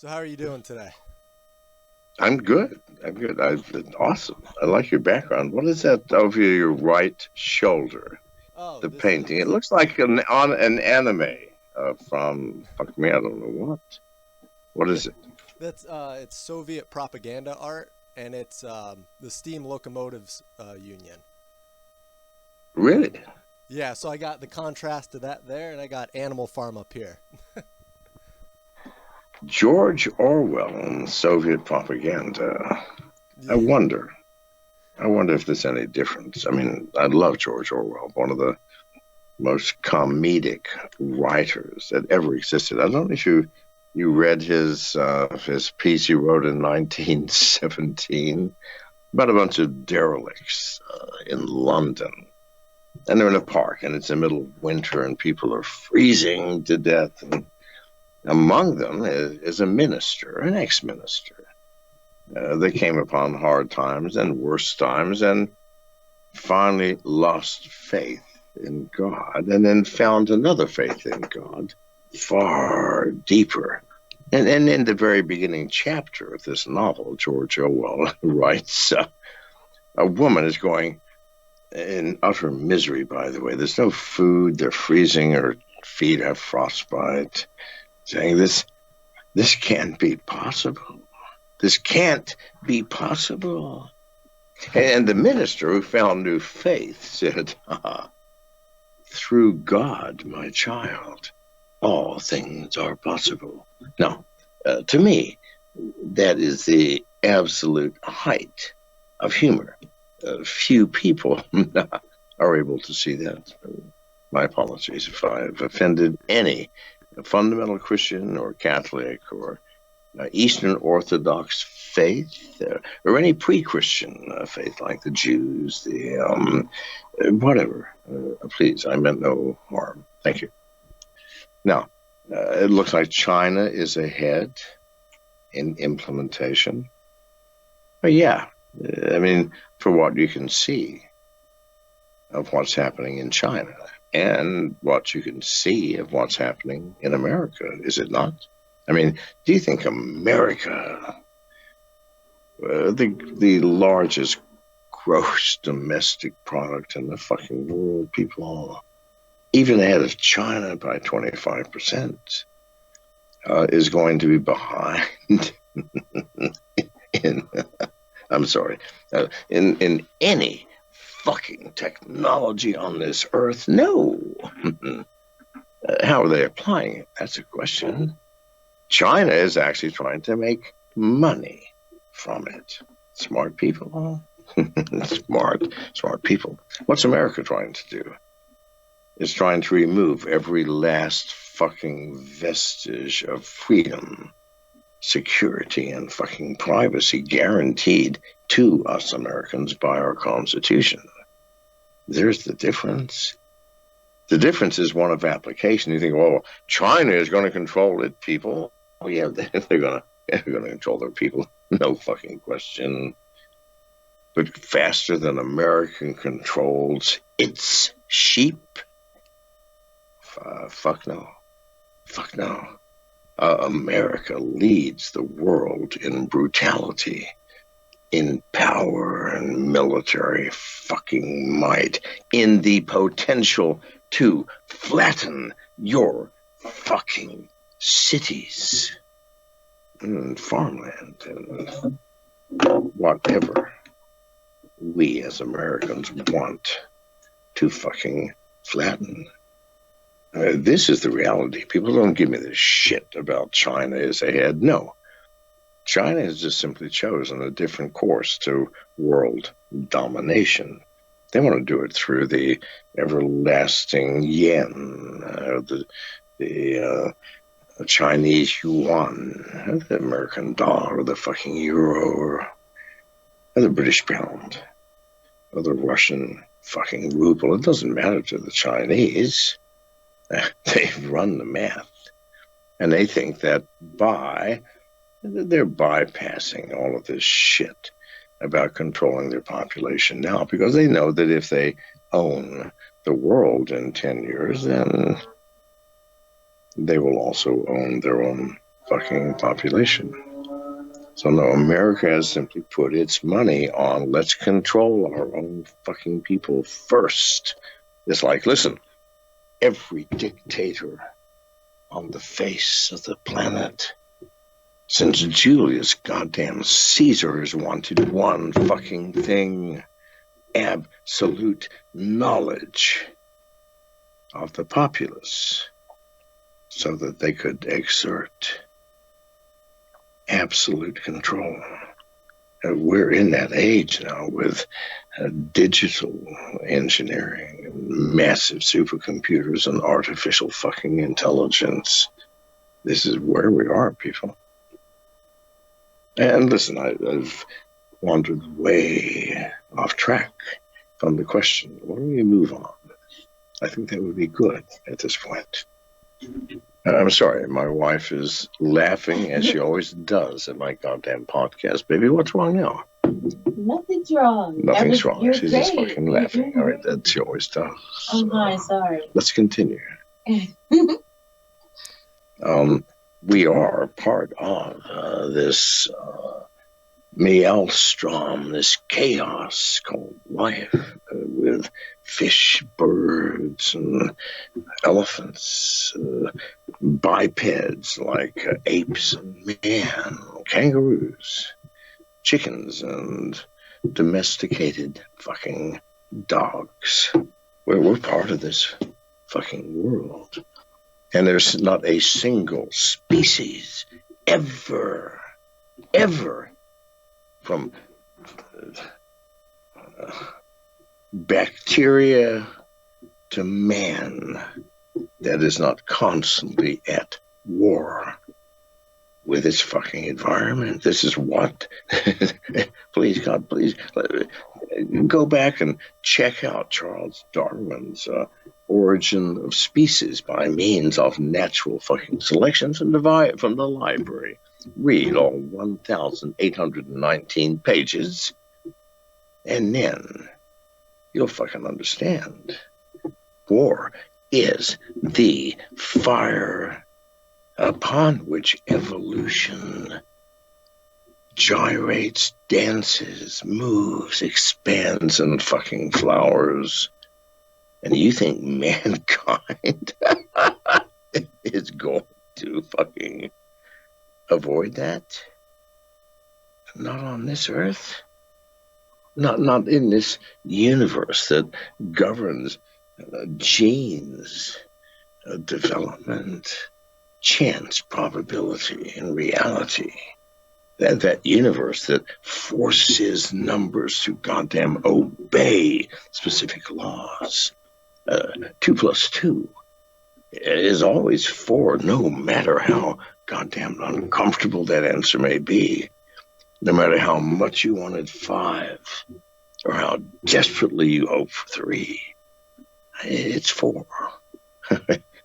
So how are you doing today? I'm good. I'm good. I've been awesome. I like your background. What is that over your right shoulder? Oh, The this painting. It is looks like an anime from fuck me. I don't know what. What yeah, is it? that's it's Soviet propaganda art, and it's the Steam Locomotives Union. Really? Yeah, so I got the contrast to that there, and I got Animal Farm up here. George Orwell and Soviet propaganda. I Yeah, wonder. I wonder if there's any difference. I mean, I love George Orwell, one of the most comedic writers that ever existed. I don't know if you read his piece he wrote in 1917 about a bunch of derelicts in London, and they're in a park, and it's the middle of winter, and people are freezing to death, and among them is a minister, an ex-minister. They came upon hard times and worse times, and finally lost faith in God, and then found another faith in God far deeper. And in the very beginning chapter of this novel, George Orwell writes, a woman is going in utter misery, by the way. There's no food, they're freezing, her feet have frostbite, saying, this can't be possible. This can't be possible. And the minister who found new faith said, through God, my child, all things are possible. Now, to me, that is the absolute height of humor. Few people are able to see that. My apologies if I have offended any fundamental Christian or Catholic or Eastern Orthodox faith, or any pre-Christian faith like the Jews, the whatever. Please, I meant no harm. Thank you. Now, it looks like China is ahead in implementation. But yeah, I mean, for what you can see of what's happening in China and what you can see of what's happening in America, is it not? I mean, do you think America, the largest gross domestic product in the fucking world, people, even ahead of China by 25%, is going to be behind in, I'm sorry, in any fucking technology on this earth? No. How are they applying it? That's a question. China is actually trying to make money from it. Smart people. Smart people. What's America trying to do? It's trying to remove every last fucking vestige of freedom, security, and fucking privacy guaranteed to us Americans by our Constitution. There's the difference. The difference is one of application. You think, well, China is going to control it, people. Oh yeah, they're going to control their people. No fucking question. But faster than American controls its sheep. Fuck no. Fuck no. America leads the world in brutality, in power and military fucking might, in the potential to flatten your fucking cities and farmland and whatever we as Americans want to fucking flatten. This is the reality. People don't give me this shit about China is ahead. No, China has just simply chosen a different course to world domination. They want to do it through the everlasting yen, the Chinese yuan, the American dollar, the fucking euro, or the British pound, or the Russian fucking ruble. It doesn't matter to the Chinese. They've run the math, and they think that they're bypassing all of this shit about controlling their population now because they know that if they own the world in 10 years, then they will also own their own fucking population. So no, America has simply put its money on let's control our own fucking people first. It's like, listen, every dictator on the face of the planet since Julius goddamn Caesar has wanted one fucking thing: absolute knowledge of the populace so that they could exert absolute control. We're in that age now with digital engineering and massive supercomputers and artificial fucking intelligence. This is where we are, people. And listen, I've wandered way off track from the question. Why don't we move on? I think that would be good at this point. I'm sorry, my wife is laughing as she always does at my goddamn podcast. Baby, what's wrong now? Nothing's wrong. Nothing's wrong. You're She's great. just fucking laughing. All right, that she always does. Oh, hi, sorry. Let's continue. We are part of this maelstrom, this chaos called life, with fish, birds, and elephants, bipeds like apes and man, kangaroos, chickens, and domesticated fucking dogs. We're part of this fucking world. And there's not a single species ever, from bacteria to man, that is not constantly at war with its fucking environment. This is what, please God, please go back and check out Charles Darwin's Origin of Species by means of natural fucking selection from the library. Read all 1,819 pages, and then you'll fucking understand. War is the fire upon which evolution gyrates, dances, moves, expands, and fucking flowers. And you think mankind is going to fucking avoid that? Not on this earth. Not in this universe that governs genes, development, chance, probability, and reality. That universe that forces numbers to goddamn obey specific laws. 2 + 2 is always 4, no matter how goddamn uncomfortable that answer may be. No matter how much you wanted 5, or how desperately you hope for 3, it's 4.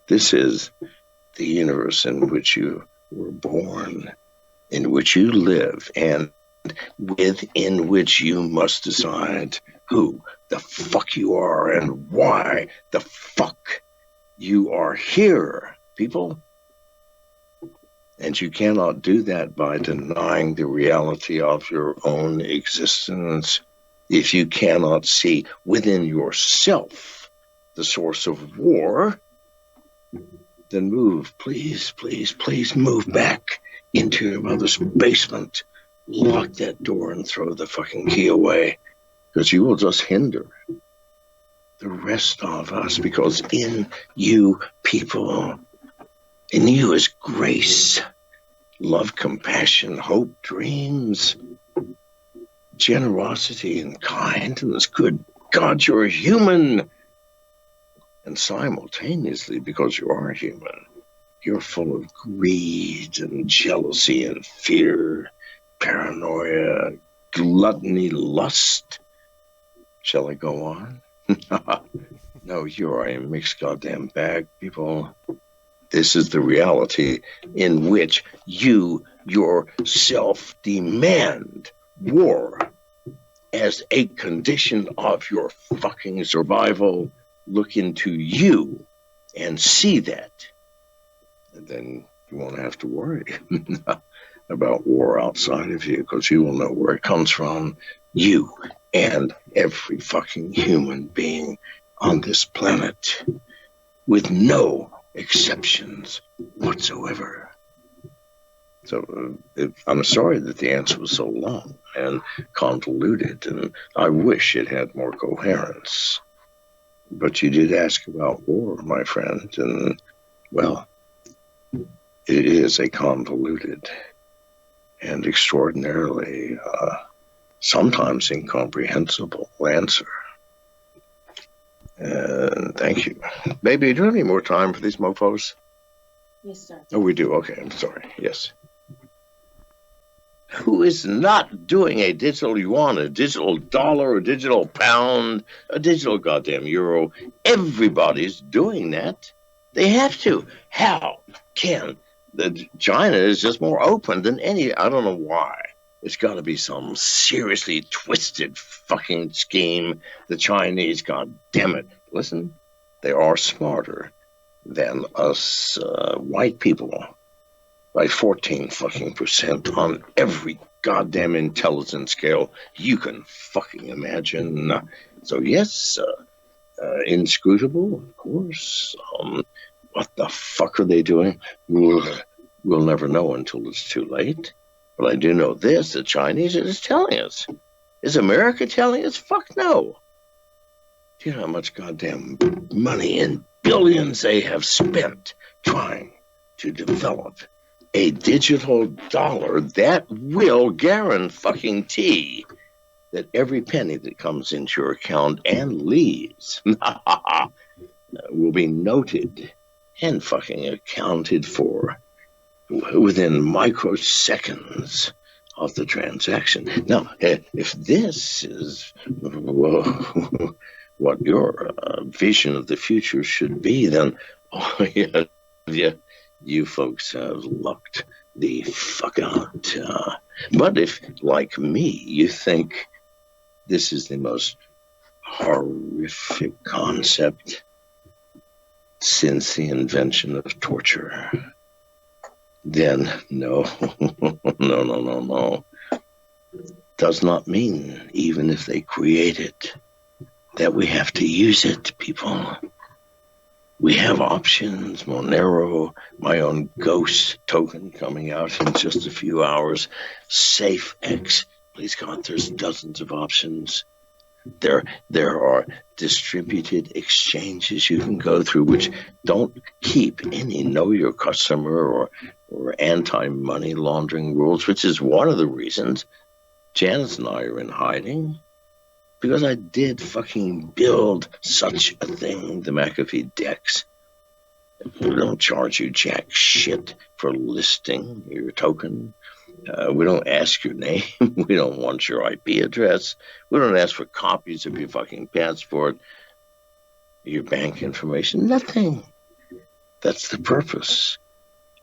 This is the universe in which you were born, in which you live, and within which you must decide who the fuck you are and why the fuck you are here, people. And you cannot do that by denying the reality of your own existence. If you cannot see within yourself the source of war, then move, please move back into your mother's basement. Lock that door and throw the fucking key away, because you will just hinder the rest of us. Because in you, people, in you is grace, love, compassion, hope, dreams, generosity, and kindness. Good God, you're human. And simultaneously, because you are human, you're full of greed and jealousy and fear, paranoia, gluttony, lust. Shall I go on? No, you are a mixed goddamn bag, people. This is the reality in which you yourself demand war as a condition of your fucking survival. Look into you and see that. And then You won't have to worry about war outside of you, because you will know where it comes from. You and every fucking human being on this planet, with no exceptions whatsoever. So I'm sorry that the answer was so long and convoluted, and I wish it had more coherence. But you did ask about war, my friend, and, well, it is a convoluted and extraordinarily, sometimes incomprehensible answer. And thank you. Baby, do you have any more time for these mofos? Yes, sir. Oh, we do. Okay, I'm sorry. Yes. Who is not doing a digital yuan, a digital dollar, a digital pound, a digital goddamn euro? Everybody's doing that. They have to. How can China is just more open than any? I don't know why. It's got to be some seriously twisted fucking scheme. The Chinese, god damn it. Listen, they are smarter than us white people by 14 fucking percent on every goddamn intelligence scale you can fucking imagine. So yes, inscrutable, of course. What the fuck are they doing? We'll never know until it's too late. But I do know this: the Chinese are just telling us. Is America telling us? Fuck no. Do you know how much goddamn money and billions they have spent trying to develop a digital dollar that will guarantee that every penny that comes into your account and leaves will be noted and fucking accounted for within microseconds of the transaction. Now, if this is what your vision of the future should be, then you folks have lucked the fuck out. But if, like me, you think this is the most horrific concept since the invention of torture, then no. Does not mean, even if they create it, that we have to use it, people. We have options. Monero, my own ghost token coming out in just a few hours. SafeX. Please God, there's dozens of options. There are distributed exchanges you can go through which don't keep any know your customer or anti-money laundering rules, which is one of the reasons Janice and I are in hiding. Because I did fucking build such a thing, the McAfee DEX. We don't charge you jack shit for listing your token. We don't ask your name. We don't want your IP address. We don't ask for copies of your fucking passport, your bank information, nothing. That's the purpose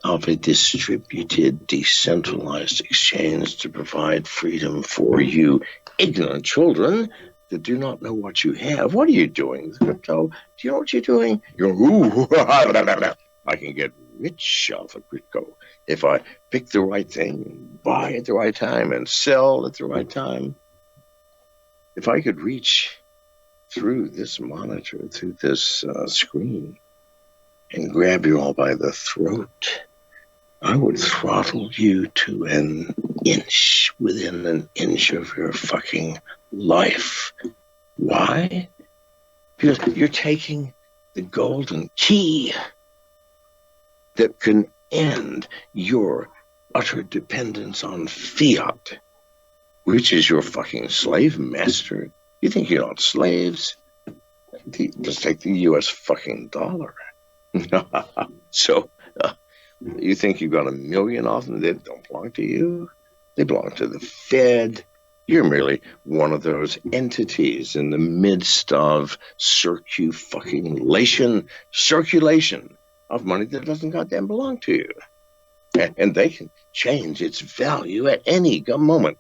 of a distributed, decentralized exchange, to provide freedom for you ignorant children that do not know what you have. What are you doing with crypto? Do you know what you're doing? You're, ooh, I can get rich off of crypto if I pick the right thing, buy at the right time, and sell at the right time. If I could reach through this monitor, through this screen, and grab you all by the throat, I would throttle you to an inch, within an inch of your fucking life. Why? Because you're taking the golden key that can end your utter dependence on fiat, which is your fucking slave master. You think you're not slaves? Just take the US fucking dollar. So, you think you've got 1 million of them that don't belong to you? They belong to the Fed. You're merely one of those entities in the midst of circulation of money that doesn't goddamn belong to you. And they can change its value at any moment.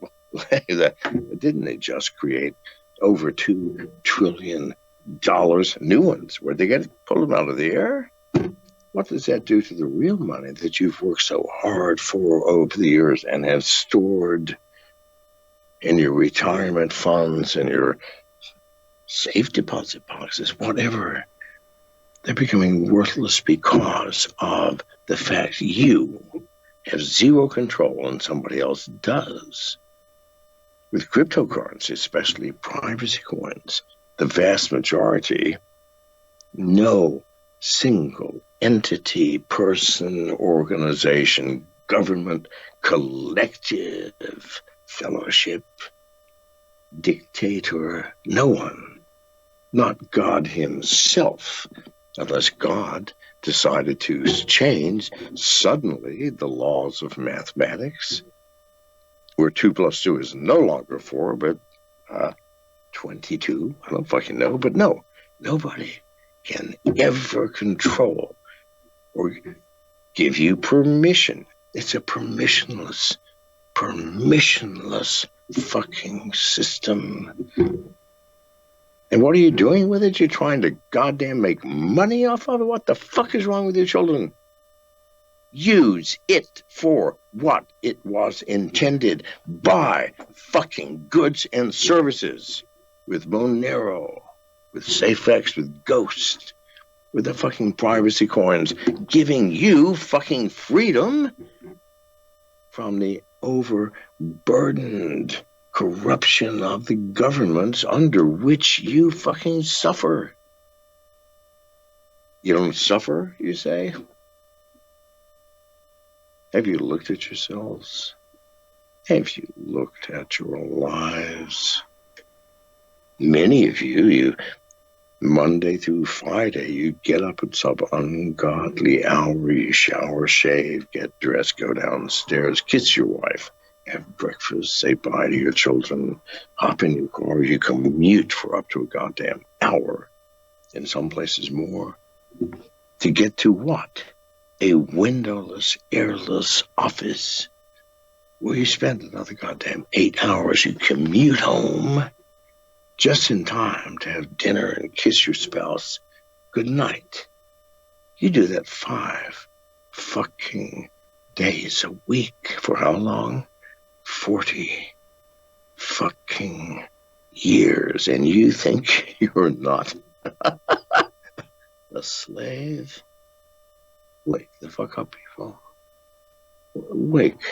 Didn't they just create over $2 trillion new ones? Where'd they get it? Pull them out of the air? what does that do to the real money that you've worked so hard for over the years and have stored in your retirement funds and your safe deposit boxes, whatever? They're becoming worthless because of the fact you have zero control and somebody else does. With cryptocurrency, especially privacy coins, the vast majority, no single entity, person, organization, government, collective, fellowship, dictator, no one, not God himself, unless God decided to change suddenly the laws of mathematics, where 2 + 2 is no longer 4, but 22. I don't fucking know, but no, nobody can ever control or give you permission. It's a permissionless fucking system. And what are you doing with it? You're trying to goddamn make money off of it? What the fuck is wrong with you children? Use it for what it was intended. Buy fucking goods and services with Monero, with SafeX, with Ghost, with the fucking privacy coins, giving you fucking freedom from the overburdened corruption of the governments under which you fucking suffer. You don't suffer, you say? Have you looked at yourselves? Have you looked at your lives? Many of you, Monday through Friday, you get up at some ungodly hour, you shower, shave, get dressed, go downstairs, kiss your wife, have breakfast, say bye to your children, hop in your car, you commute for up to a goddamn hour, in some places more, to get to what? A windowless, airless office where you spend another goddamn 8 hours. You commute home just in time to have dinner and kiss your spouse good night. You do that 5 fucking days a week. For how long? 40 fucking years. And you think you're not a slave? Wake the fuck up, people. Wake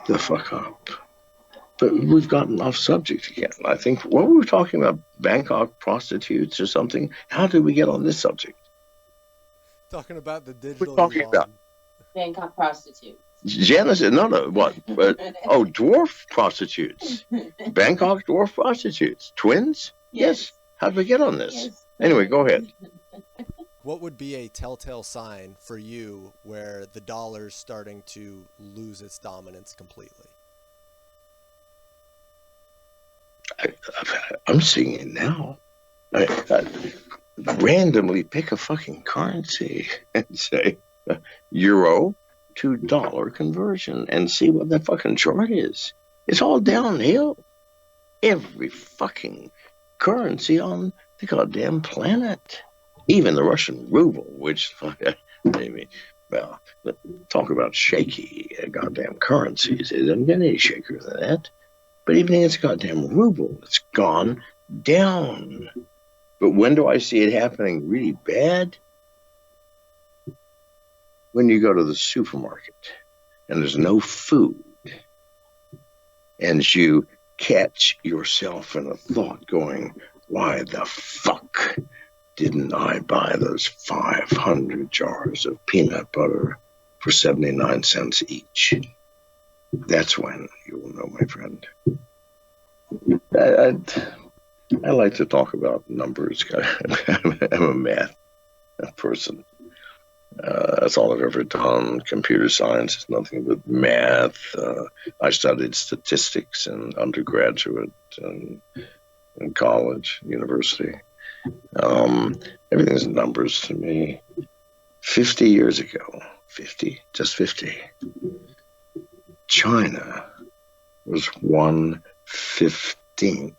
the fuck up. But we've gotten off subject again. I think, what were we talking about? Bangkok prostitutes or something? How did we get on this subject? Talking about the digital. We're talking about Bangkok prostitutes. Janice, no, what? Dwarf prostitutes. Bangkok dwarf prostitutes. Twins? Yes. How did we get on this? Yes. Anyway, go ahead. What would be a telltale sign for you where the dollar's starting to lose its dominance completely? I'm seeing it now. I randomly pick a fucking currency and say euro to dollar conversion and see what that fucking chart is. It's all downhill. Every fucking currency on the goddamn planet. Even the Russian ruble, which, maybe, well, talk about shaky goddamn currencies. It doesn't get any shakier than that. But even its goddamn ruble, it's gone down. But when do I see it happening really bad? When you go to the supermarket and there's no food, and you catch yourself in a thought going, why the fuck didn't I buy those 500 jars of peanut butter for 79 cents each? That's when you will know, my friend. I like to talk about numbers. I'm a math person. That's all I've ever done. Computer science is nothing but math. I studied statistics in undergraduate and in college, university. Everything's numbers to me. 50 years ago, 50, China was 1/15th,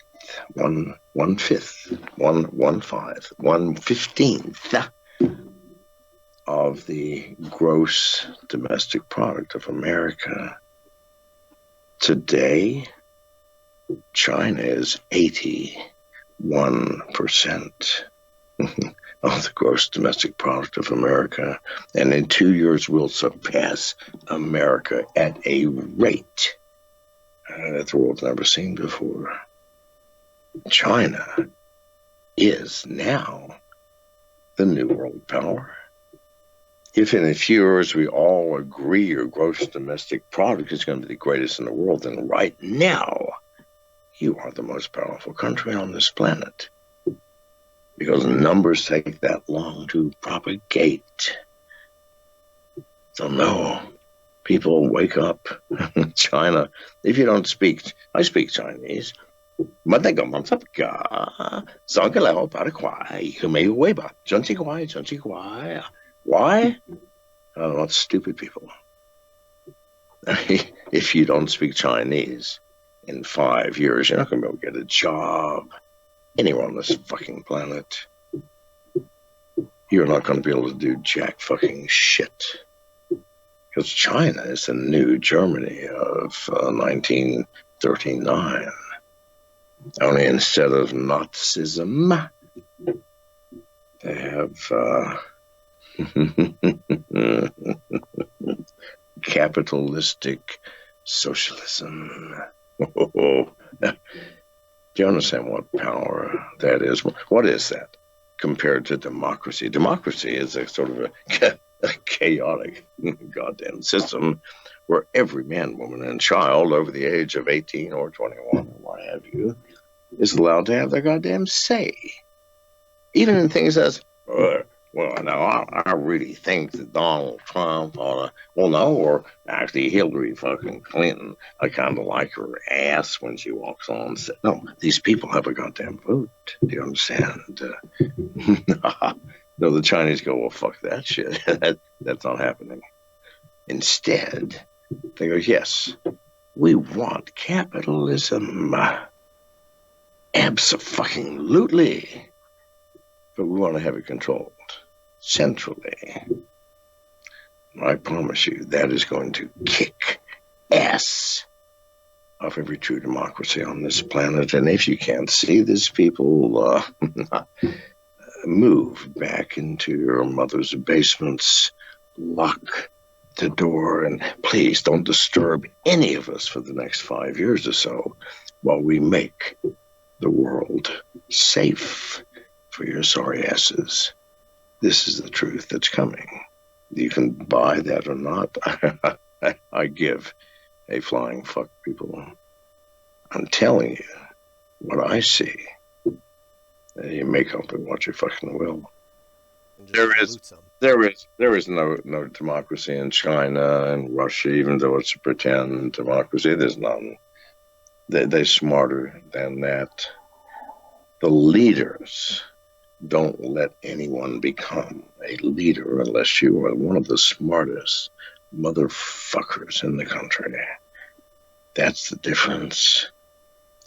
1/15th of the gross domestic product of America. Today, China is 81% of the gross domestic product of America. And in 2 years, we'll surpass America at a rate that the world's never seen before. China is now the new world power. If in a few years we all agree your gross domestic product is going to be the greatest in the world, then right now you are the most powerful country on this planet. Because numbers take that long to propagate. So no, people wake up. China, if you don't speak, I speak Chinese. Why? Oh, what stupid people. If you don't speak Chinese in 5 years, you're not going to be able to get a job anywhere on this fucking planet. You're not going to be able to do jack fucking shit. Because China is the new Germany of 1939. Only instead of Nazism, they have capitalistic socialism. Do you understand what power that is? What is that compared to democracy? Democracy is a sort of a chaotic goddamn system where every man, woman, and child over the age of 18 or 21 or what have you is allowed to have their goddamn say. Even in things as, well, now I really think that Donald Trump ought to, well, no, or actually Hillary fucking Clinton, I kind of like her ass when she walks on set. No, these people have a goddamn vote. Do you understand? No, the Chinese go, well, fuck that shit. That's not happening. Instead, they go, yes, we want capitalism. Abso-fucking-lutely. But we want to have it controlled centrally. I promise you that is going to kick ass off every true democracy on this planet. And if you can't see this, people move back into your mother's basements, lock the door, and please don't disturb any of us for the next 5 years or so while we make the world safe for your sorry asses. This is the truth that's coming. You can buy that or not. I give a flying fuck, people. I'm telling you what I see. And you make up with what you fucking will. There is no democracy in China and Russia, even though it's a pretend democracy. There's none. They're smarter than that. The leaders don't let anyone become a leader unless you are one of the smartest motherfuckers in the country. That's the difference.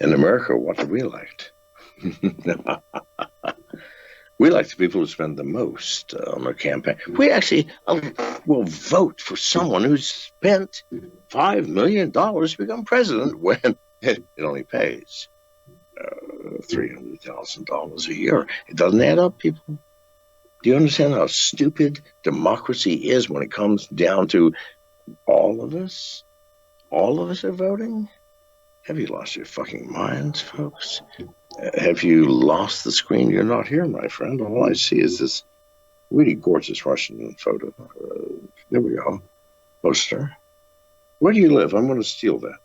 In America, what do we like? We like the people who spend the most on their campaign. We actually will vote for someone who spent $5 million to become president when it only pays $300,000 a year. It doesn't add up, people. Do you understand how stupid democracy is when it comes down to all of us? All of us are voting? Have you lost your fucking minds, folks? Have you lost the screen? You're not here, my friend. All I see is this really gorgeous Russian photo. There we go. Poster. Where do you live? I'm going to steal that.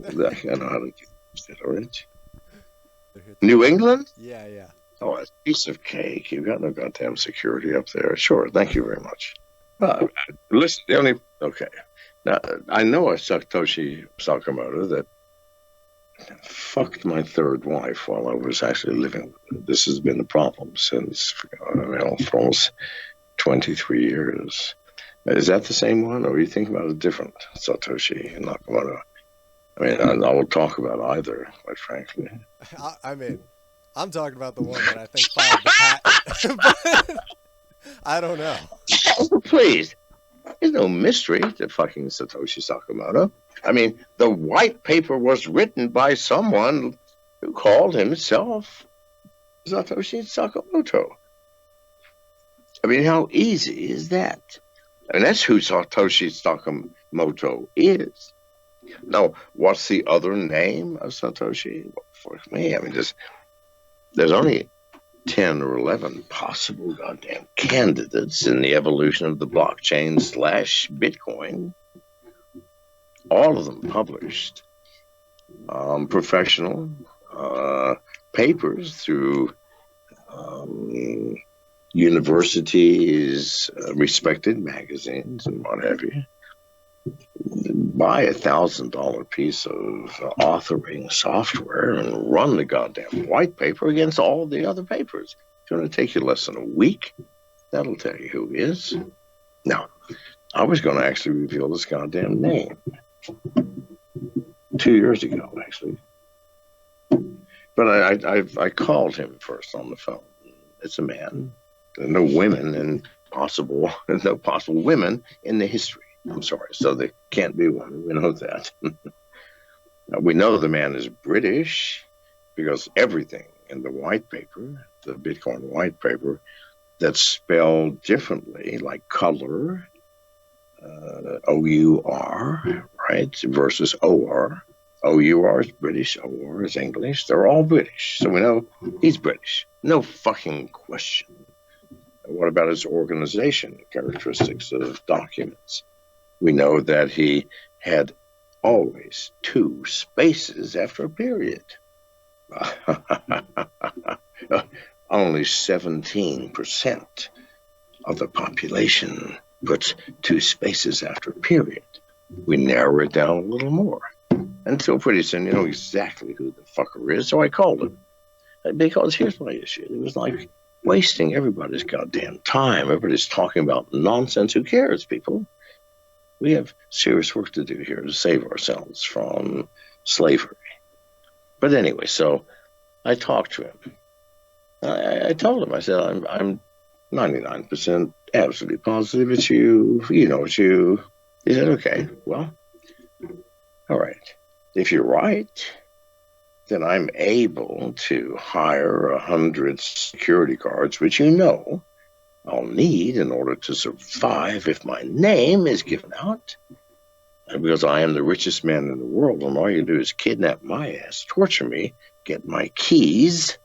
I know how to do it, all right? New England? Yeah. Oh, a piece of cake. You've got no goddamn security up there. Sure, thank you very much. Listen, okay. Now, I know a Satoshi Sakamoto that fucked my third wife while I was actually living with her. This has been the problem since, for almost 23 years. Is that the same one, or are you thinking about a different Satoshi Nakamoto? I mean, I will talk about either, quite frankly. I mean, I'm talking about the one that I think filed the patent. But I don't know. Please. There's no mystery to fucking Satoshi Sakamoto. I mean, the white paper was written by someone who called himself Satoshi Sakamoto. I mean, how easy is that? I mean, that's who Satoshi Sakamoto is. Now, what's the other name of Satoshi? Well, fuck me. I mean, there's only 10 or 11 possible goddamn candidates in the evolution of the blockchain / Bitcoin. All of them published. Professional papers through universities, respected magazines, and what have you. Buy $1,000 piece of authoring software and run the goddamn white paper against all the other papers. It's going to take you less than a week. That'll tell you who he is. Now, I was going to actually reveal this goddamn name 2 years ago, actually. But I called him first on the phone. It's a man. There are no women and no possible women in the history. I'm sorry, so there can't be women. We know that. We know the man is British because everything in the white paper, the Bitcoin white paper, that's spelled differently, like color, O-U-R, right, versus O-R. O-U-R is British, O-R is English. They're all British, so we know he's British. No fucking question. What about his organization characteristics of documents? We know that he had always 2 spaces after a period. Only 17% of the population puts 2 spaces after a period. We narrow it down a little more. Until pretty soon you know exactly who the fucker is, so I called him. Because here's my issue. It was like wasting everybody's goddamn time. Everybody's talking about nonsense. Who cares, people? We have serious work to do here to save ourselves from slavery. But anyway, so I talked to him. I told him, I said, I'm 99% absolutely positive it's you. You know it's you. He said, okay, well, all right. If you're right, then I'm able to hire 100 security guards, which you know I'll need in order to survive if my name is given out. And because I am the richest man in the world, and all you do is kidnap my ass, torture me, get my keys,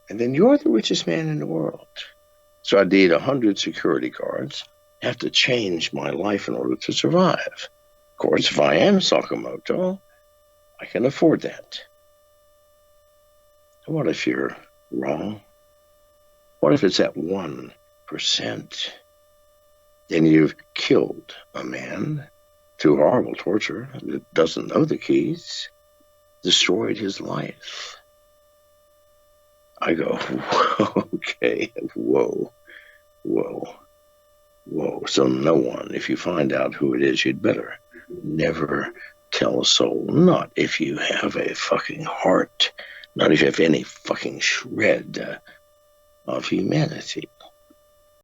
and then you're the richest man in the world. So I need 100 security guards. I have to change my life in order to survive. Of course, if I am Sakamoto, I can afford that. What if you're wrong? What if it's at 1%? Then you've killed a man through horrible torture that doesn't know the keys, destroyed his life. I go, okay, whoa. So no one, if you find out who it is, you'd better never tell a soul. Not if you have a fucking heart. Not if you have any fucking shred of humanity.